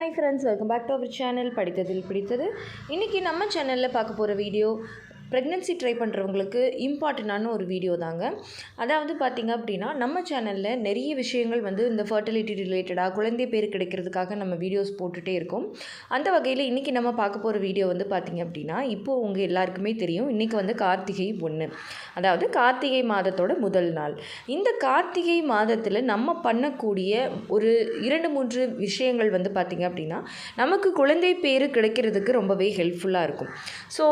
Hi friends, welcome back to our channel படித்ததில் பிடித்தது. இன்றைக்கி நம்ம சேனலில் பார்க்க போகிற வீடியோ ப்ரெக்னென்சி ட்ரை பண்ணுறவங்களுக்கு இம்பார்ட்டண்டான ஒரு வீடியோ தாங்க. அதாவது பார்த்திங்க அப்படின்னா நம்ம சேனலில் நிறைய விஷயங்கள் இந்த ஃபர்டிலிட்டி ரிலேட்டடாக குழந்தை பேர் கிடைக்கிறதுக்காக நம்ம வீடியோஸ் போட்டுகிட்டே இருக்கோம். அந்த வகையில் இன்றைக்கி நம்ம பார்க்க போகிற வீடியோ பார்த்திங்க அப்படின்னா இப்போது உங்கள் எல்லாருக்குமே தெரியும், இன்றைக்கி கார்த்திகை 1, அதாவது கார்த்திகை மாதத்தோட முதல் நாள். இந்த கார்த்திகை மாதத்தில் நம்ம பண்ணக்கூடிய ஒரு 2-3 விஷயங்கள் பார்த்திங்க அப்படின்னா நமக்கு குழந்தை பேர் கிடைக்கிறதுக்கு ரொம்பவே ஹெல்ப்ஃபுல்லாக இருக்கும். ஸோ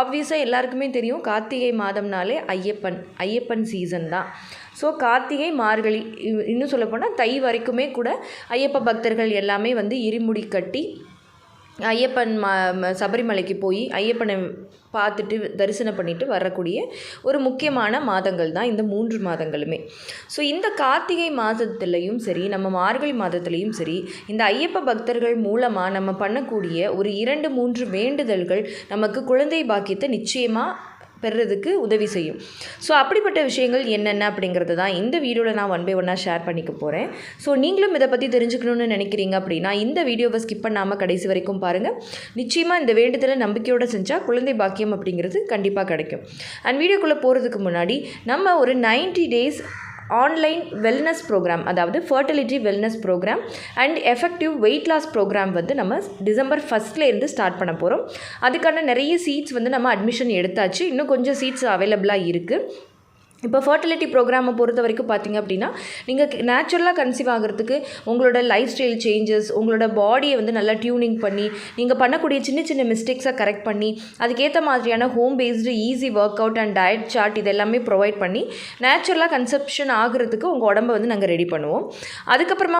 ஆப்வியஸாக எல்லாருக்குமே தெரியும், கார்த்திகை மாதம்னாலே ஐயப்பன் சீசன் தான். ஸோ கார்த்திகை, மார்கழி, இன்னும் சொல்லப்போனால் தை வரைக்குமே கூட ஐயப்ப பக்தர்கள் எல்லாமே இருமுடி கட்டி ஐயப்பன் சபரிமலைக்கு போய் ஐயப்பனை பார்த்துட்டு தரிசனம் பண்ணிட்டு வரக்கூடிய ஒரு முக்கியமான மாதங்கள் தான் இந்த 3 மாதங்களுமே. ஸோ இந்த கார்த்திகை மாதத்துலேயும் சரி, நம்ம மார்கழி மாதத்துலேயும் சரி, இந்த ஐயப்ப பக்தர்கள் மூலமாக நம்ம பண்ணக்கூடிய ஒரு 2-3 வேண்டுதல்கள் நமக்கு குழந்தை பாக்கியத்தை நிச்சயமாக பெறுறதுக்கு உதவி செய்யும். ஸோ அப்படிப்பட்ட விஷயங்கள் என்னென்ன அப்படிங்கிறது தான் இந்த வீடியோவில் நான் 1 by 1 ஷேர் பண்ணிக்க போகிறேன். ஸோ நீங்களும் இதை பற்றி தெரிஞ்சுக்கணுன்னு நினைக்கிறீங்க அப்படின்னா இந்த வீடியோவை ஸ்கிப் பண்ணாமல் கடைசி வரைக்கும் பாருங்கள். நிச்சயமாக இந்த வேண்டுதலை நம்பிக்கையோடு செஞ்சால் குழந்தை பாக்கியம் அப்படிங்கிறது கண்டிப்பாக கிடைக்கும். அண்ட் வீடியோக்குள்ளே போகிறதுக்கு முன்னாடி நம்ம ஒரு 90 days ஆன்லைன் வெல்னஸ் ப்ரோக்ராம், அதாவது fertility wellness program and effective weight loss program நம்ம டிசம்பர் 1 ஸ்டார்ட் பண்ண போகிறோம். அதுக்கான நிறைய சீட்ஸ் நம்ம அட்மிஷன் எடுத்தாச்சு. இன்னும் கொஞ்சம் சீட்ஸ் அவைலபிளாக இருக்குது. இப்போ ஃபர்டிலிட்டி ப்ரோக்ராமை பொறுத்த வரைக்கும் பார்த்திங்க அப்படின்னா நீங்கள் நேச்சுரலாக கன்சீவ் ஆகிறதுக்கு உங்களோட லைஃப் ஸ்டைல் சேஞ்சஸ், உங்களோட பாடியை நல்லா டியூனிங் பண்ணி, நீங்கள் பண்ணக்கூடிய சின்ன சின்ன மிஸ்டேக்ஸை கரெக்ட் பண்ணி, அதுக்கேற்ற மாதிரியான home based easy workout and diet chart இதெல்லாமே ப்ரொவைட் பண்ணி நேச்சுரலாக கன்செப்ஷன் ஆகிறதுக்கு உங்கள் உடம்பை நாங்கள் ரெடி பண்ணுவோம். அதுக்கப்புறமா